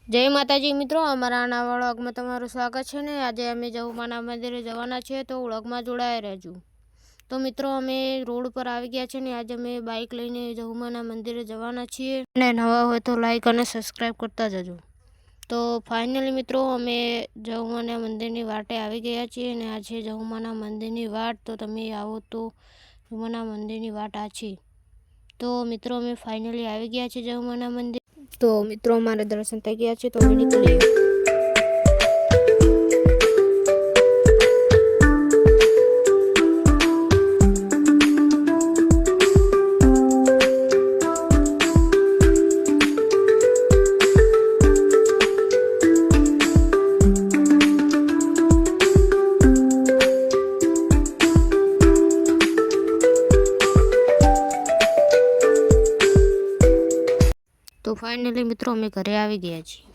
જય માતાજી મિત્રો, અમારા નવા વ્લોગમાં તમારું સ્વાગત છે ને આજે અમે જહુમાના મંદિરે જવાના છીએ, તો વ્લોગમાં જોડાયા રહેજો। તો મિત્રો અમે રોડ પર આવી ગયા છે ને આજે અમે બાઇક લઈને જહુમાના મંદિરે જવાના છીએ અને નવા હોય તો લાઈક અને સબસ્ક્રાઈબ કરતા જજો। તો ફાઇનલી મિત્રો અમે જહુમાના મંદિરની વાટે આવી ગયા છીએ અને આ છે જહુમાના મંદિરની વાટ। તો તમે આવો તો જહુમાના મંદિરની વાટ આ છે। તો મિત્રો અમે ફાઇનલી આવી ગયા છીએ જહુમાના મંદિર। તો મિત્રો અમારે દર્શન થઈ ગયા છે, તો અમે નીકળીએ। તો ફાઇનલી મિત્રો અમે ઘરે આવી ગયા છીએ।